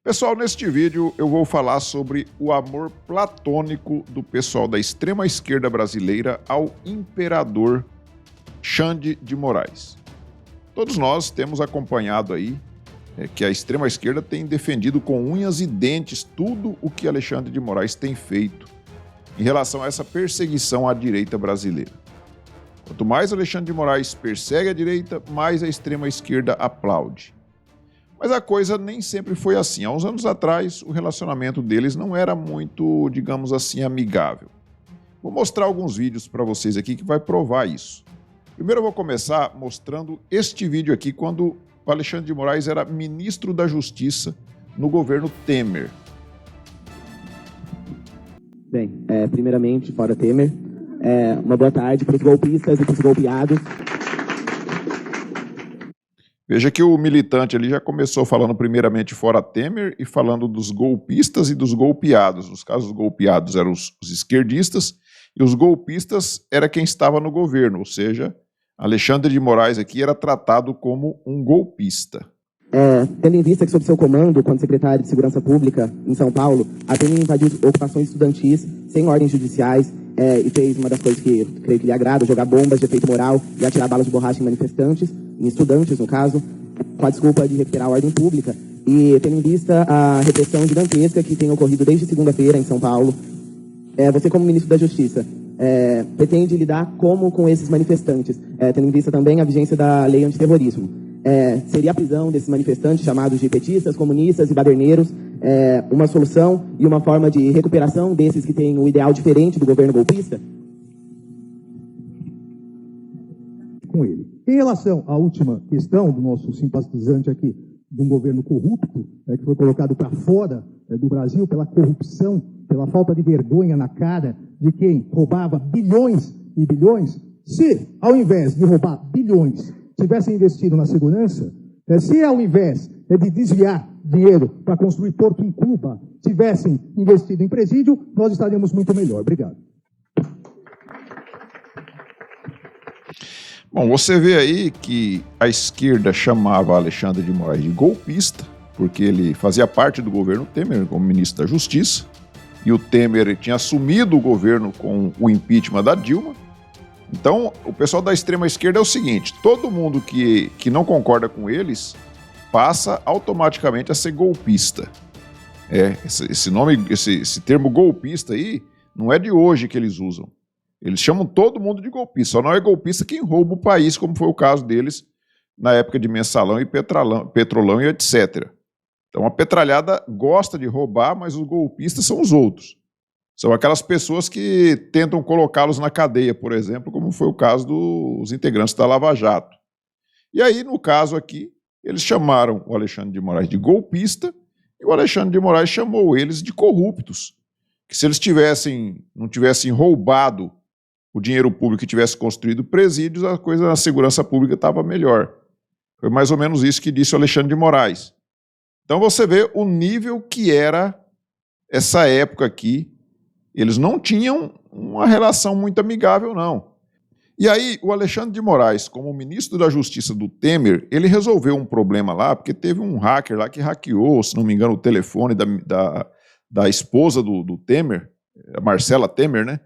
Pessoal, neste vídeo eu vou falar sobre o amor platônico do pessoal da extrema-esquerda brasileira ao imperador Xande de Moraes. Todos nós temos acompanhado aí que a extrema-esquerda tem defendido com unhas e dentes tudo o que Alexandre de Moraes tem feito em relação a essa perseguição à direita brasileira. Quanto mais Alexandre de Moraes persegue a direita, mais a extrema-esquerda aplaude. Mas a coisa nem sempre foi assim. Há uns anos atrás, o relacionamento deles não era muito, digamos assim, amigável. Vou mostrar alguns vídeos para vocês aqui que vai provar isso. Primeiro eu vou começar mostrando este vídeo aqui, quando o Alexandre de Moraes era ministro da Justiça no governo Temer. Bem, primeiramente, fora Temer, uma boa tarde para os golpistas e para os golpeados. Veja que o militante ali já começou falando primeiramente fora Temer e falando dos golpistas e dos golpeados. Nos casos, os golpeados eram os esquerdistas e os golpistas era quem estava no governo, ou seja, Alexandre de Moraes aqui era tratado como um golpista. Tendo em vista que sob seu comando, quando secretário de Segurança Pública em São Paulo, a Temer invadiu ocupações estudantis sem ordens judiciais e fez uma das coisas que creio que lhe agrada, jogar bombas de efeito moral e atirar balas de borracha em manifestantes, em estudantes no caso, com a desculpa de recuperar a ordem pública. E tendo em vista a repressão gigantesca que tem ocorrido desde segunda-feira em São Paulo, você como ministro da Justiça, pretende lidar como com esses manifestantes, tendo em vista também a vigência da lei antiterrorismo? Seria a prisão desses manifestantes chamados de petistas, comunistas e baderneiros uma solução e uma forma de recuperação desses que têm um ideal diferente do governo golpista? Com ele. Em relação à última questão do nosso simpatizante aqui, de um governo corrupto, que foi colocado para fora do Brasil pela corrupção, pela falta de vergonha na cara de quem roubava bilhões e bilhões, se, ao invés de roubar bilhões, tivessem investido na segurança, se ao invés de desviar dinheiro para construir porto em Cuba, tivessem investido em presídio, nós estaríamos muito melhor. Obrigado. Bom, você vê aí que a esquerda chamava Alexandre de Moraes de golpista, porque ele fazia parte do governo Temer como ministro da Justiça, e o Temer tinha assumido o governo com o impeachment da Dilma. Então, o pessoal da extrema-esquerda é o seguinte: todo mundo que não concorda com eles passa automaticamente a ser golpista. Esse termo golpista aí não é de hoje que eles usam. Eles chamam todo mundo de golpista, só não é golpista quem rouba o país, como foi o caso deles na época de Mensalão e Petrolão e etc. Então a petralhada gosta de roubar, mas os golpistas são os outros. São aquelas pessoas que tentam colocá-los na cadeia, por exemplo, como foi o caso dos integrantes da Lava Jato. E aí, no caso aqui, eles chamaram o Alexandre de Moraes de golpista e o Alexandre de Moraes chamou eles de corruptos. Que se eles não tivessem roubado o dinheiro público e tivessem construído presídios, a coisa na segurança pública estava melhor. Foi mais ou menos isso que disse o Alexandre de Moraes. Então você vê o nível que era essa época aqui. Eles não tinham uma relação muito amigável, não. E aí, o Alexandre de Moraes, como ministro da Justiça do Temer, ele resolveu um problema lá, porque teve um hacker lá que hackeou, se não me engano, o telefone da esposa do Temer, a Marcela Temer, né?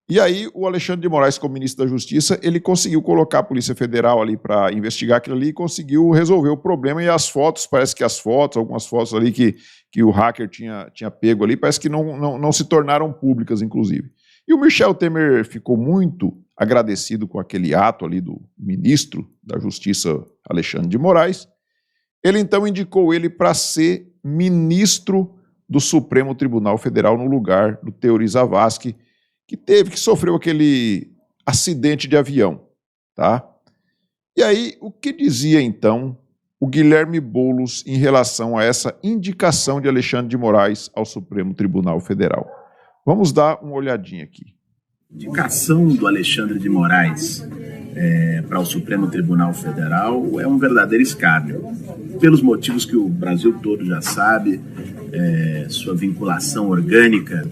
E aí, o Alexandre de Moraes, como ministro da Justiça, ele conseguiu colocar a Polícia Federal ali para investigar aquilo ali e conseguiu resolver o problema. E as fotos, parece que algumas fotos ali que o hacker tinha pego ali, parece que não se tornaram públicas, inclusive. E o Michel Temer ficou muito agradecido com aquele ato ali do ministro da Justiça, Alexandre de Moraes. Ele então indicou ele para ser ministro do Supremo Tribunal Federal no lugar do Teori Zavascki, que sofreu aquele acidente de avião, tá? E aí, o que dizia então o Guilherme Boulos em relação a essa indicação de Alexandre de Moraes ao Supremo Tribunal Federal? Vamos dar uma olhadinha aqui. Indicação do Alexandre de Moraes para o Supremo Tribunal Federal é um verdadeiro escárnio, pelos motivos que o Brasil todo já sabe, sua vinculação orgânica.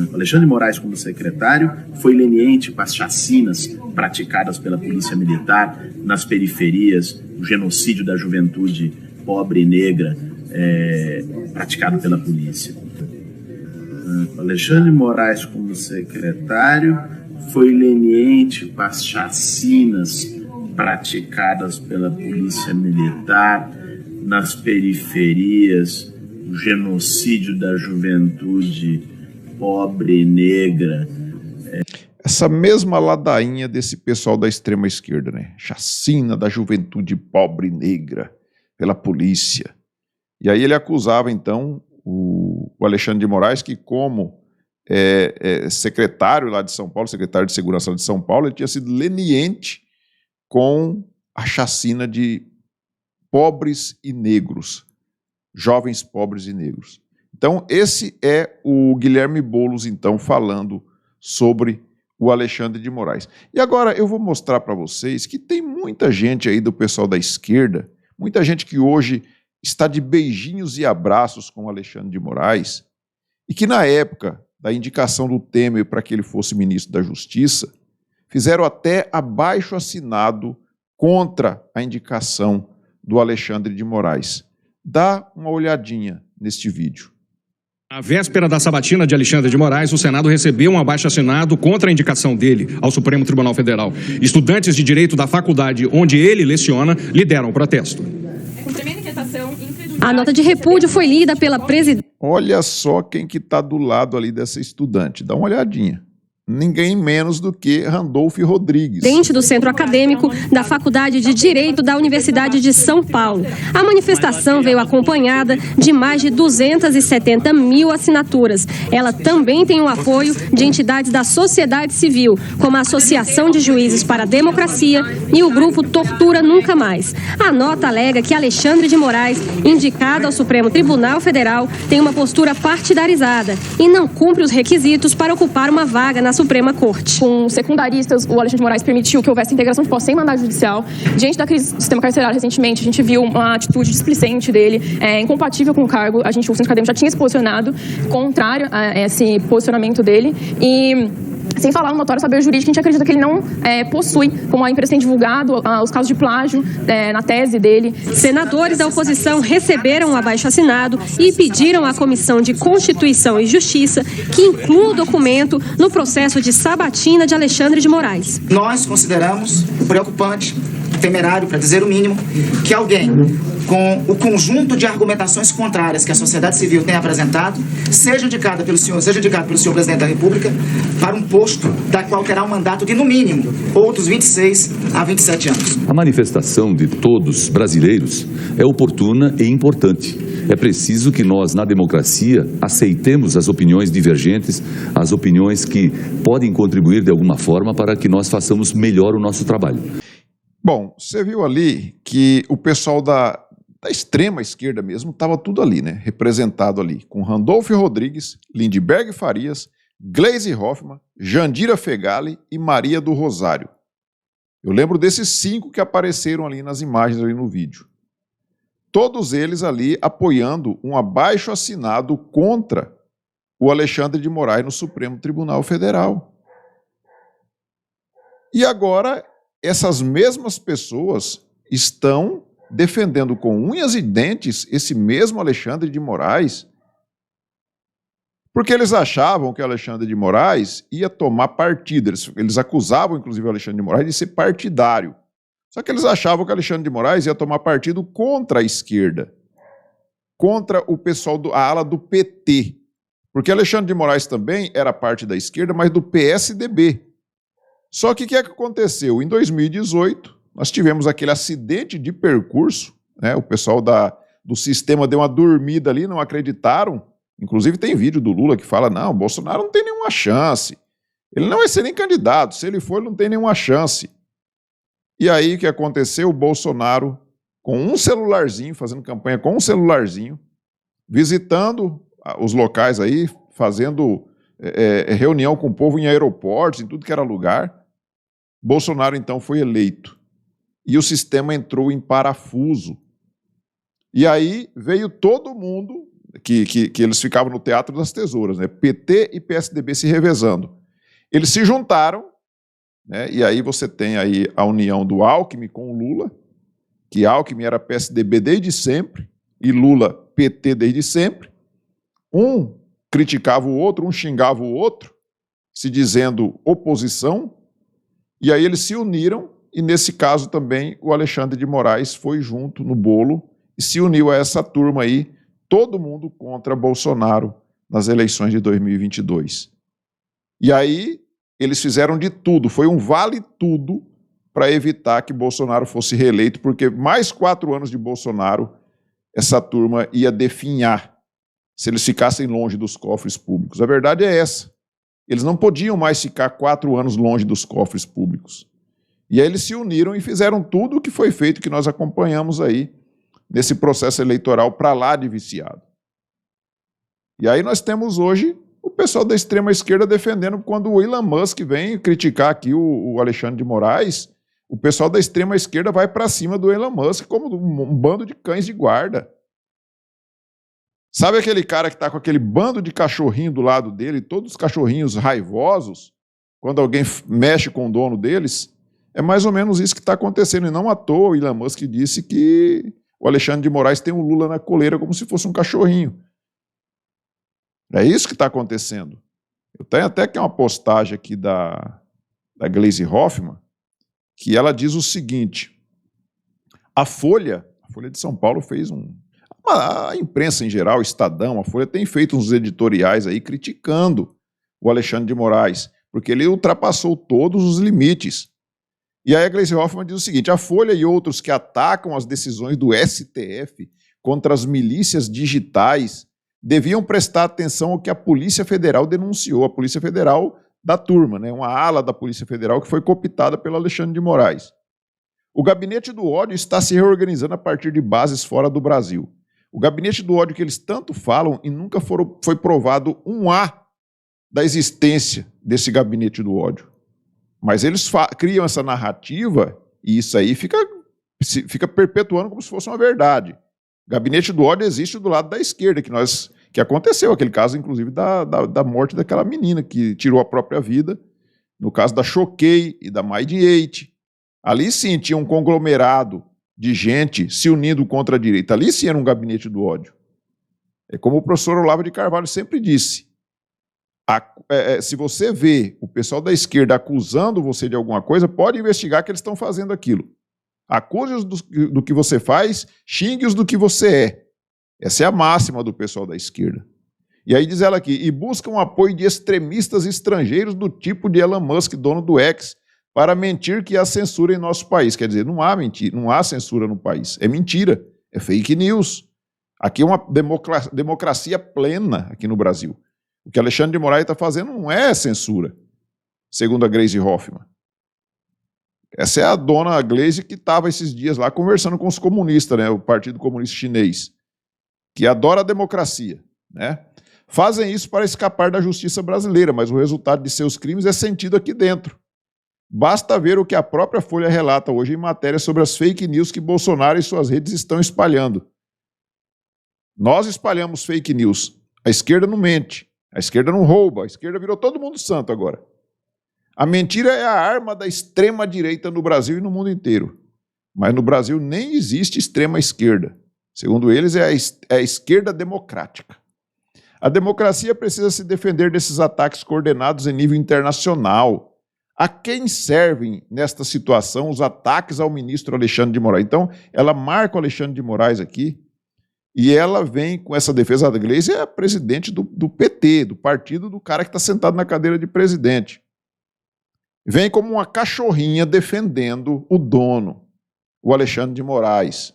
O Alexandre de Moraes, como secretário, foi leniente com as chacinas praticadas pela Polícia Militar nas periferias, o genocídio da juventude pobre e negra praticado pela polícia. Alexandre de Moraes, como secretário, foi leniente com as chacinas praticadas pela polícia militar nas periferias, o genocídio da juventude pobre e negra. Essa mesma ladainha desse pessoal da extrema esquerda, né? Chacina da juventude pobre e negra pela polícia. E aí ele acusava, então, o Alexandre de Moraes, que como secretário lá de São Paulo, secretário de Segurança de São Paulo, ele tinha sido leniente com a chacina de pobres e negros, jovens pobres e negros. Então, esse é o Guilherme Boulos, então, falando sobre o Alexandre de Moraes. E agora eu vou mostrar para vocês que tem muita gente aí do pessoal da esquerda, muita gente que hoje está de beijinhos e abraços com o Alexandre de Moraes, e que na época da indicação do Temer para que ele fosse ministro da Justiça, fizeram até abaixo-assinado contra a indicação do Alexandre de Moraes. Dá uma olhadinha neste vídeo. Na véspera da sabatina de Alexandre de Moraes, o Senado recebeu um abaixo-assinado contra a indicação dele ao Supremo Tribunal Federal. Estudantes de direito da faculdade onde ele leciona lideram o protesto. A nota de repúdio foi lida pela presidente. Olha só quem que está do lado ali dessa estudante. Dá uma olhadinha. Ninguém menos do que Randolph Rodrigues. Presidente do Centro Acadêmico da Faculdade de Direito da Universidade de São Paulo. A manifestação veio acompanhada de mais de 270 mil assinaturas. Ela também tem o apoio de entidades da sociedade civil, como a Associação de Juízes para a Democracia e o grupo Tortura Nunca Mais. A nota alega que Alexandre de Moraes, indicado ao Supremo Tribunal Federal, tem uma postura partidarizada e não cumpre os requisitos para ocupar uma vaga na Suprema Corte. Com secundaristas, o Alexandre de Moraes permitiu que houvesse integração de posse sem mandado judicial. Diante da crise do sistema carcerário recentemente, a gente viu uma atitude displicente dele, incompatível com o cargo. O Centro Acadêmico já tinha se posicionado contrário a esse posicionamento dele e... Sem falar no notório saber jurídico, a gente acredita que ele não possui, como a imprensa tem divulgado, os casos de plágio na tese dele. Senadores da oposição receberam o abaixo-assinado e pediram à Comissão de Constituição e Justiça que inclua o documento no processo de sabatina de Alexandre de Moraes. Nós consideramos preocupante, temerário, para dizer o mínimo, que alguém com o conjunto de argumentações contrárias que a sociedade civil tem apresentado, seja indicado pelo senhor presidente da República para um posto da qual terá um mandato de, no mínimo, outros 26 a 27 anos. A manifestação de todos brasileiros é oportuna e importante. É preciso que nós, na democracia, aceitemos as opiniões divergentes, as opiniões que podem contribuir de alguma forma para que nós façamos melhor o nosso trabalho. Bom, você viu ali que o pessoal da extrema esquerda mesmo estava tudo ali, né? Representado ali, com Randolph Rodrigues, Lindbergh Farias, Gleisi Hoffmann, Jandira Fegali e Maria do Rosário. Eu lembro desses 5 que apareceram ali nas imagens ali no vídeo. Todos eles ali apoiando um abaixo-assinado contra o Alexandre de Moraes no Supremo Tribunal Federal. E agora essas mesmas pessoas estão defendendo com unhas e dentes esse mesmo Alexandre de Moraes, porque eles achavam que o Alexandre de Moraes ia tomar partido. Eles acusavam, inclusive, o Alexandre de Moraes de ser partidário. Só que eles achavam que o Alexandre de Moraes ia tomar partido contra a esquerda, contra o pessoal a ala do PT. Porque Alexandre de Moraes também era parte da esquerda, mas do PSDB. Só que o que é que aconteceu? Em 2018, nós tivemos aquele acidente de percurso, né? O pessoal do sistema deu uma dormida ali, não acreditaram. Inclusive tem vídeo do Lula que fala, não, o Bolsonaro não tem nenhuma chance. Ele não vai ser nem candidato, se ele for, ele não tem nenhuma chance. E aí o que aconteceu? O Bolsonaro, com um celularzinho, fazendo campanha com um celularzinho, visitando os locais aí, fazendo reunião com o povo em aeroportos, em tudo que era lugar, Bolsonaro então foi eleito. E o sistema entrou em parafuso. E aí veio todo mundo, que eles ficavam no Teatro das Tesouras, né? PT e PSDB se revezando. Eles se juntaram, né? E aí você tem aí a união do Alckmin com o Lula, que Alckmin era PSDB desde sempre, e Lula PT desde sempre. Um criticava o outro, um xingava o outro, se dizendo oposição, e aí eles se uniram, e nesse caso também o Alexandre de Moraes foi junto no bolo e se uniu a essa turma aí, todo mundo contra Bolsonaro nas eleições de 2022. E aí eles fizeram de tudo, foi um vale tudo para evitar que Bolsonaro fosse reeleito, porque mais 4 anos de Bolsonaro, essa turma ia definhar se eles ficassem longe dos cofres públicos. A verdade é essa. Eles não podiam mais ficar 4 anos longe dos cofres públicos. E aí eles se uniram e fizeram tudo o que foi feito, que nós acompanhamos aí, nesse processo eleitoral para lá de viciado. E aí nós temos hoje o pessoal da extrema-esquerda defendendo, quando o Elon Musk vem criticar aqui o Alexandre de Moraes, o pessoal da extrema-esquerda vai para cima do Elon Musk como um bando de cães de guarda. Sabe aquele cara que está com aquele bando de cachorrinho do lado dele, todos os cachorrinhos raivosos, quando alguém mexe com o dono deles? É mais ou menos isso que está acontecendo, e não à toa o Elon Musk disse que o Alexandre de Moraes tem o Lula na coleira como se fosse um cachorrinho. É isso que está acontecendo. Eu tenho até aqui uma postagem aqui da Gleisi Hoffmann, que ela diz o seguinte: a Folha de São Paulo fez a imprensa em geral, o Estadão, a Folha tem feito uns editoriais aí criticando o Alexandre de Moraes, porque ele ultrapassou todos os limites. E aí a Gleisi Hoffmann diz o seguinte: a Folha e outros que atacam as decisões do STF contra as milícias digitais deviam prestar atenção ao que a Polícia Federal denunciou, a Polícia Federal da turma, né, uma ala da Polícia Federal que foi cooptada pelo Alexandre de Moraes. O gabinete do ódio está se reorganizando a partir de bases fora do Brasil. O gabinete do ódio que eles tanto falam e nunca foi provado um A da existência desse gabinete do ódio. Mas eles criam essa narrativa e isso aí fica perpetuando como se fosse uma verdade. O gabinete do ódio existe do lado da esquerda, que aconteceu, aquele caso, inclusive, da morte daquela menina que tirou a própria vida, no caso da Choquei e da Mind8. Ali sim tinha um conglomerado de gente se unindo contra a direita. Ali sim era um gabinete do ódio. É como o professor Olavo de Carvalho sempre disse: se você vê o pessoal da esquerda acusando você de alguma coisa, pode investigar que eles estão fazendo aquilo. Acuse-os do que você faz, xingue-os do que você é. Essa é a máxima do pessoal da esquerda. E aí diz ela aqui: e buscam apoio de extremistas estrangeiros do tipo de Elon Musk, dono do X, para mentir que há censura em nosso país. Quer dizer, não há mentira, não há censura no país. É mentira, é fake news. Aqui é uma democracia plena aqui no Brasil. O que Alexandre de Moraes está fazendo não é censura, segundo a Gleisi Hoffmann. Essa é a dona Gleisi que estava esses dias lá conversando com os comunistas, né, o Partido Comunista Chinês, que adora a democracia, né? Fazem isso para escapar da justiça brasileira, mas o resultado de seus crimes é sentido aqui dentro. Basta ver o que a própria Folha relata hoje em matéria sobre as fake news que Bolsonaro e suas redes estão espalhando. Nós espalhamos fake news. A esquerda não mente, a esquerda não rouba, a esquerda virou todo mundo santo agora. A mentira é a arma da extrema-direita no Brasil e no mundo inteiro. Mas no Brasil nem existe extrema-esquerda. Segundo eles, é a esquerda democrática. A democracia precisa se defender desses ataques coordenados em nível internacional. A quem servem, nesta situação, os ataques ao ministro Alexandre de Moraes? Então, ela marca o Alexandre de Moraes aqui e ela vem com essa defesa. Da Gleisi é a presidente do PT, do partido do cara que está sentado na cadeira de presidente. Vem como uma cachorrinha defendendo o dono, o Alexandre de Moraes.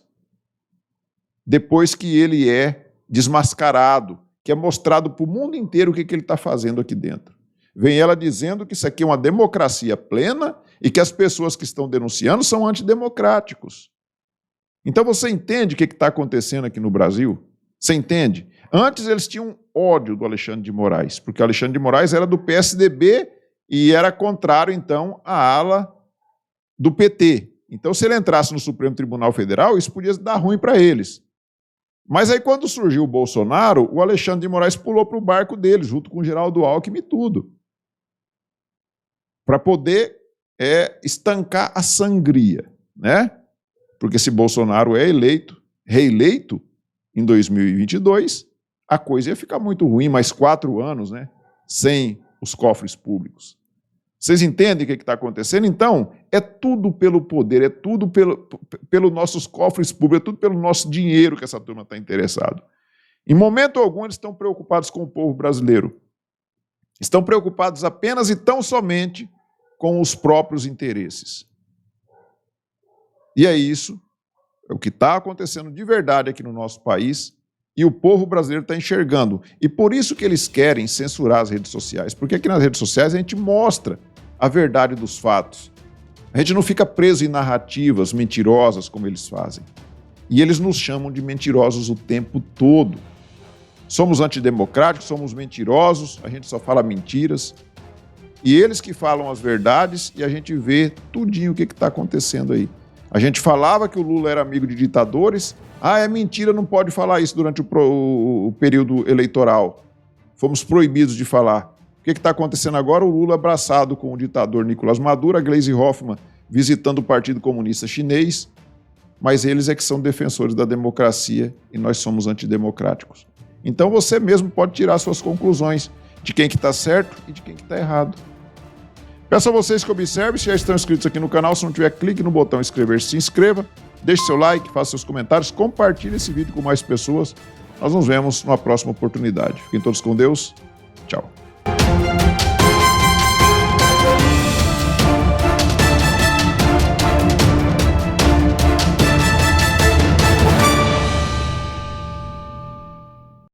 Depois que ele é desmascarado, que é mostrado para o mundo inteiro o que ele está fazendo aqui dentro. Vem ela dizendo que isso aqui é uma democracia plena e que as pessoas que estão denunciando são antidemocráticos. Então você entende o que está acontecendo aqui no Brasil? Você entende? Antes eles tinham ódio do Alexandre de Moraes, porque o Alexandre de Moraes era do PSDB e era contrário, então, à ala do PT. Então, se ele entrasse no Supremo Tribunal Federal, isso podia dar ruim para eles. Mas aí, quando surgiu o Bolsonaro, o Alexandre de Moraes pulou para o barco dele, junto com o Geraldo Alckmin e tudo, para poder estancar a sangria, né? Porque se Bolsonaro é reeleito, em 2022, a coisa ia ficar muito ruim, mais 4 anos, né, sem os cofres públicos. Vocês entendem o que está acontecendo? Então, é tudo pelo poder, é tudo pelos nossos cofres públicos, é tudo pelo nosso dinheiro que essa turma está interessada. Em momento algum, eles estão preocupados com o povo brasileiro. Estão preocupados apenas e tão somente com os próprios interesses. E é isso, é o que está acontecendo de verdade aqui no nosso país, e o povo brasileiro está enxergando. E por isso que eles querem censurar as redes sociais, porque aqui nas redes sociais a gente mostra a verdade dos fatos. A gente não fica preso em narrativas mentirosas como eles fazem. E eles nos chamam de mentirosos o tempo todo. Somos antidemocráticos, somos mentirosos, a gente só fala mentiras. E eles que falam as verdades e a gente vê tudinho o que está acontecendo aí. A gente falava que o Lula era amigo de ditadores. Ah, é mentira, não pode falar isso durante o período eleitoral. Fomos proibidos de falar. O que está acontecendo agora? O Lula abraçado com o ditador Nicolás Maduro, a Gleisi Hoffmann visitando o Partido Comunista Chinês, mas eles é que são defensores da democracia e nós somos antidemocráticos. Então você mesmo pode tirar suas conclusões de quem que está certo e de quem que está errado. Peço a vocês que observem, se já estão inscritos aqui no canal, se não tiver, clique no botão inscrever-se, se inscreva, deixe seu like, faça seus comentários, compartilhe esse vídeo com mais pessoas. Nós nos vemos numa próxima oportunidade. Fiquem todos com Deus. Tchau.